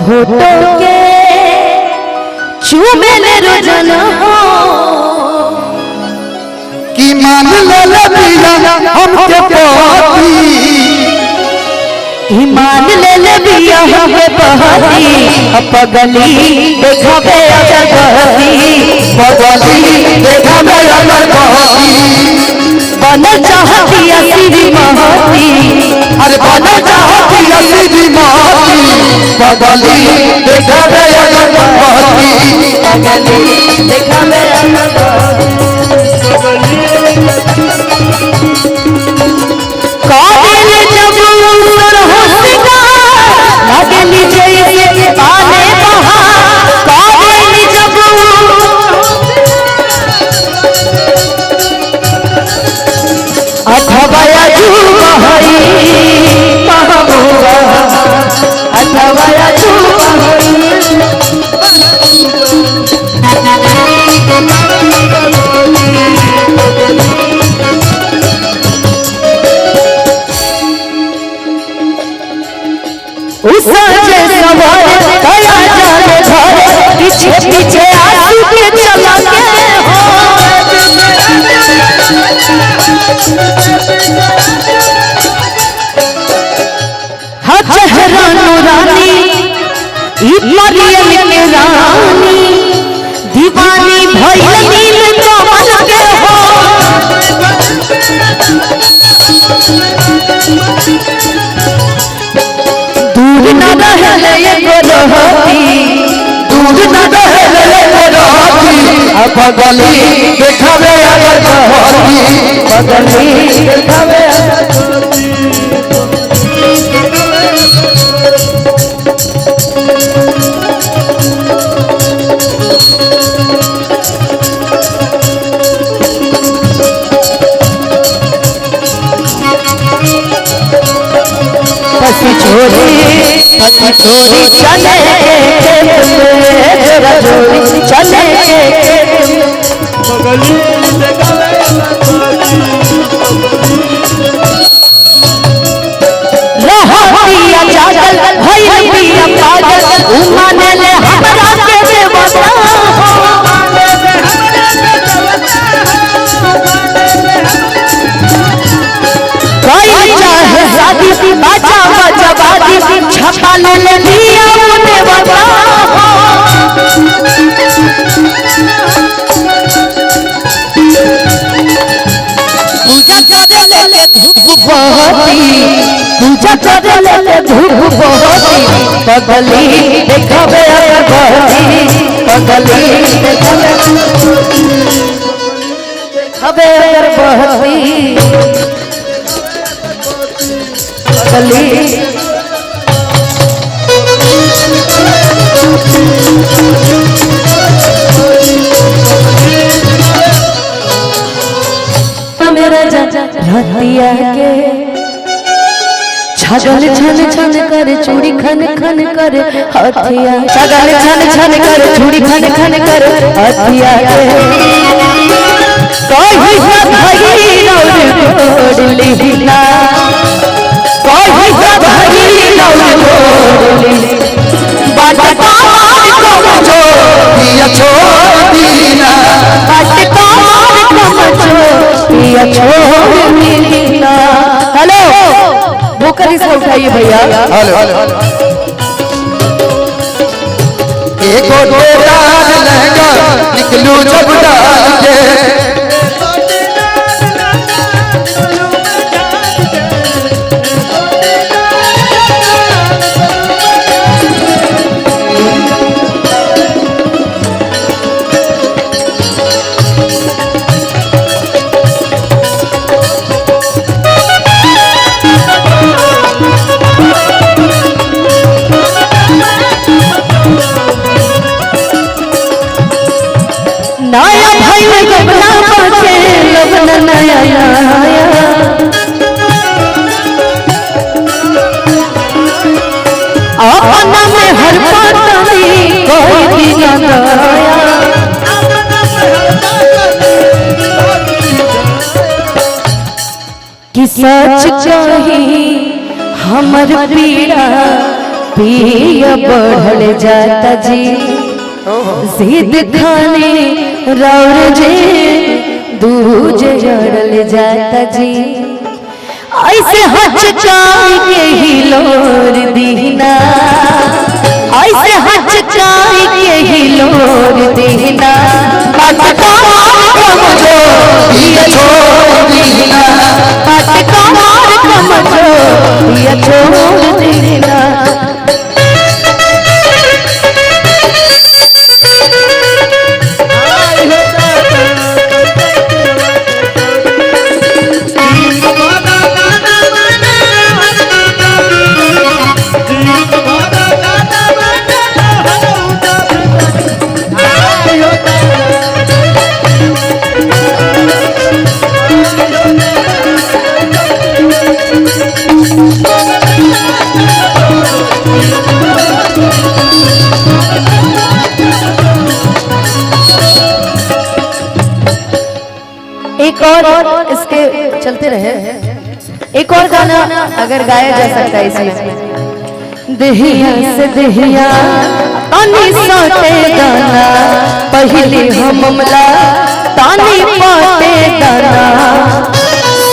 होटो के चुमेले रोजन हो कि मान ले पिया हमके पति ईमान ले बिया हमके पहती पगली देखबे अगर बहती पगली देखबे अगर बहती बन चाहती असली महती अरे बन चाहती असली महती पगली देखबे अगर बहती पगली देखबे अगर काबिल जब लगली जैसे पाले बहार काबिल जब अथवा झूम हरी महबूबा अथवा झूम सजे सवार कया जाने घर पीछे पीछे आंसू के चला के हो चेहरा नूरानी मरियम के रानी दीवानी भइल नील कमल के हो दूर न रहे एगो रहती दूर न रहे एगो रहती पगली देखबे अगर बहती पगली देखबे पसी छोड़ी चले चले रहतिया जागल भइल पागल उमाने ले हमरा के देवता कोई चाहे शादी बाजा बजवादी छपा ले दिया मुने बता पूजा करे धूप बहती पगली देखबे अगर बहती पगली देखबे अगर बहती पगली मेरा रतिया के छगल छन छन कर चूड़ी खन खन कर हथिया छगल छन छन कर चूड़ी खन खन कर हथिया के कहीं सब भई रोडली ना कहीं सब भई रोडली बाट कमार कमजो पिया छोड़ दीना बाट कमार कमजो पिया छोड़ दीना हेलो बुकर से उठाइए भैया हेलो एको डाल लहंगा निकलू जब डाल के नया भाई गबना बाटे लबना नया नया अपना में हर पानी कोई भी न गया कि सच चाही हमर पीड़ा पिया बढ़ल जाता जी जिद खाने रौर जे दूज जड़ल जाता जी ऐसे हचकाई के हिलोर दीना ऐसे हचकाई के हिलोर दीना पटका कमजो ये छोड़ दीना पटका कमजो ये छोड़ दीना एक और इसके चलते रहे एक और गाना अगर गाया जा सकता है इसमें दहिया से दहिया तानी सोते गाना पहले हम हमला तानी पाते गाना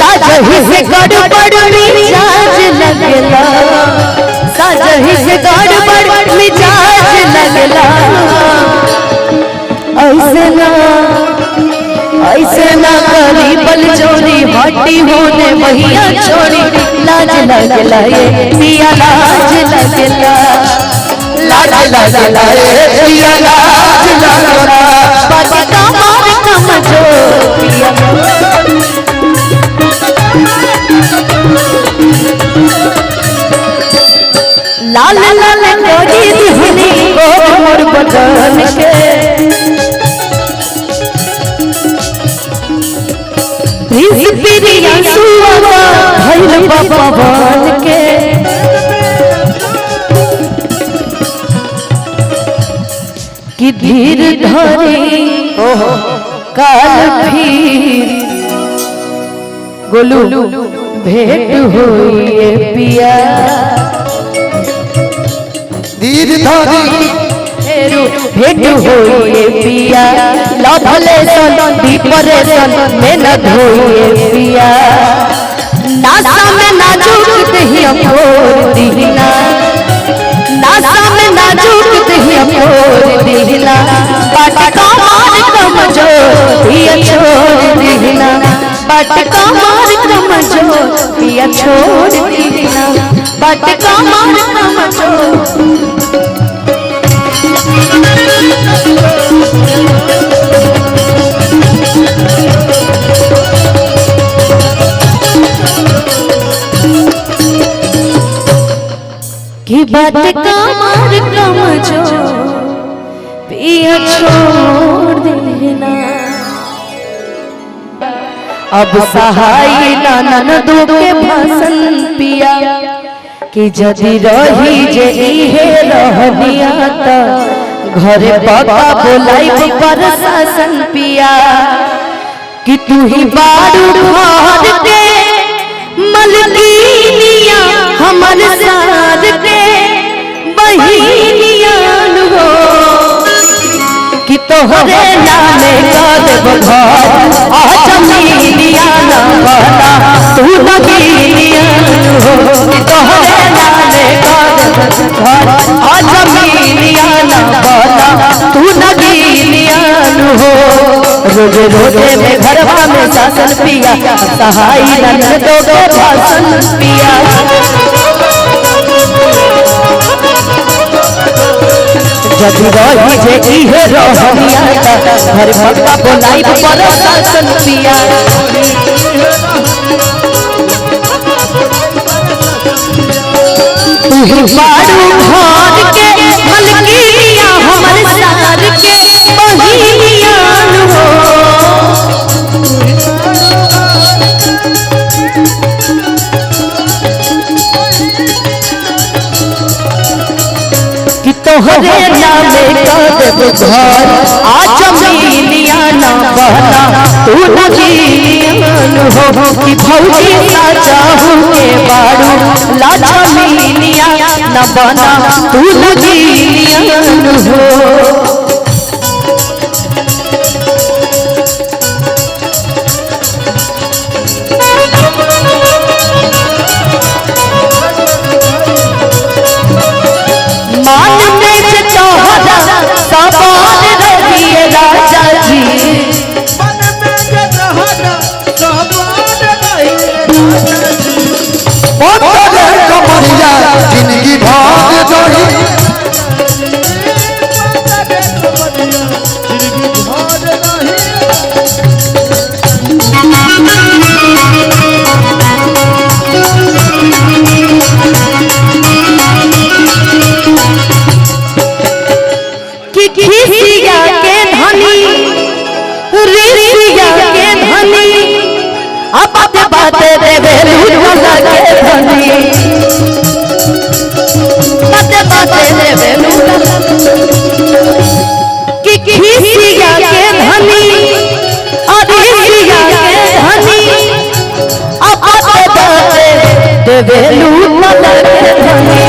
साजही से गड़बड़ मिजाज लगला साजही से गड़बड़ मिजाज लगला ऐसे ना करी बल चोरी हटी होने भैया छोड़ी लाज लगला ये पिया लाज लगला लाज लगला ये पिया लाज लगला पटका मार कमजो पिया लाल लाल कोरी दिहनी को मोर बदन के प्रिया सुवा भैल पवन के कि धीर धरी काल फिर गोलू भेंट होइए पिया धीर धरी भेंट होइए पिया लभले सन डिप्रेशन में न धोइए पिया नासा में नाजुक दहिया मोर दीना नासा में नाजुक दहिया मोर दीना पटका मार कमजोर पिया छोड़ दीना पटका मार कमजोर पिया छोड़ दीना पटका मार कमजोर की बात कमर कमजो पिया छोड़ देना अब सहाय ननन दो के भाषण पिया कि जदि रही जे इहे रहनिया त घरे बाबा बोलाई प्रशासन पिया कि तू ही बारू घर के मलकिनिया हमर साथ के बहिनियान हो कि तोहरे नामे कर घर आ जमीनिया ना बना तू नगीनियान हो कि तोहरे नामे कर घर आ जमीनिया ना बना तू नगीनियान हो रोज रोजे में घरवा में शासन पिया सहाय नन दो भाषण पिया जदि रही जे इहे रहनिया घर भगवा बोलाई प्रशासन पिया तू ही बारू घर के मलकिनिया हमर सार के बहिनियान हो कि तोहरे नामे कर घर आ जमीनिया ना बना तू नगीनियान हो कि भौजी साचा के बारू ला जमीनिया न बना तू नगीनियन हो। जिंदगी भाग दही कि खिसिया के धनी रिसिया के धनी अब बात देवे लूला के धनी बात देवे लूला कि खिसिया के धनी और रिसिया के धनी अब बात देवे लूला के धनी।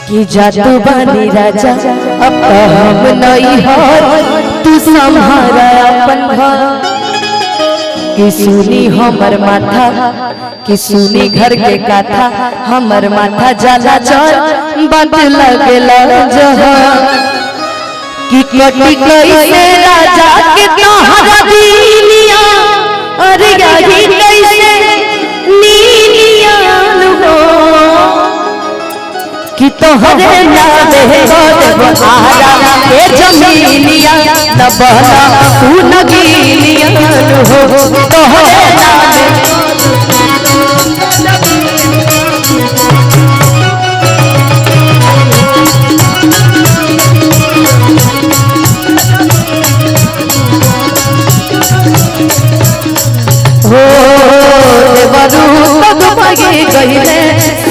कि जातू बानी राजा अब तो हम नहीं हो तू संभारा अपन घर। कि सुनी हमर माथा कि सुनी घर के काथा हमर माथा जाला चल बात लगेला जहर। कि कटी कैसे राजा के तोहरा दीनिया अरे यही कैसे नीनियान हो। कि तोहरे नामे गोद बहारा ए जमीनिया न बना तू नगीनिया हो। तोहरे नामे हो देवरू तब भागे गईले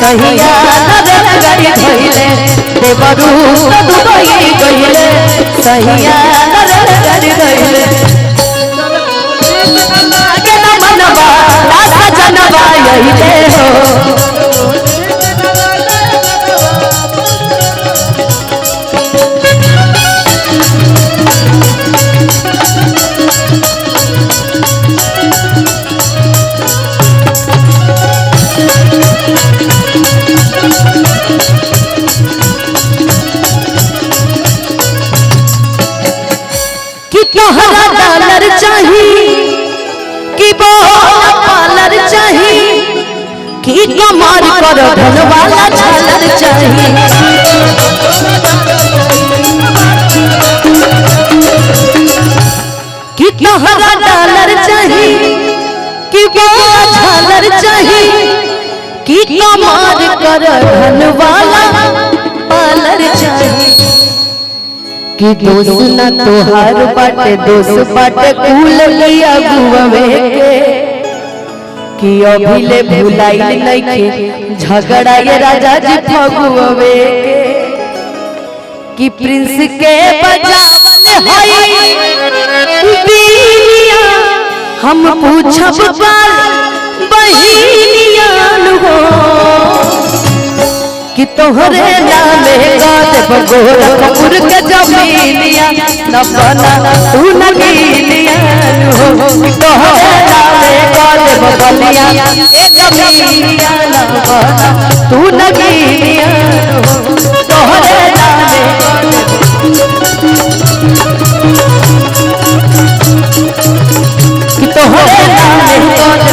सहिया नजर गई धइले। देवरू तब भागे गईले सहिया नजर गई धइले। के न मनवा रासा जनवा यहिले हो। कि तोहरा डॉलर चाहिए कि बोला पालर चाहिए कि कमार कर धन वाला झालर चाहिए। कि तोहरा डॉलर चाहिए कि बोला झालर चाहिए कि कमार कर धन वाला पालर चाहिए। कि दोस्त न तोहार बाटे दोस्त बाटे कुल लिया गुवे के। कि अभी ले भुलाई नइखे झगड़ा ये राजा जी फगुवे के। कि प्रिंस के बजावल हई बीनिया हम पूछब बहिनियान हो। कि तोहरे नामे गाद गोरखपुर के जमीनिया न बना तू नगीनिया हो। कि तोहरे नामे गाद बलिया ए जमीनिया न बना तू नगीनिया हो। तोहरे नामे कि तोहरे नामे गाद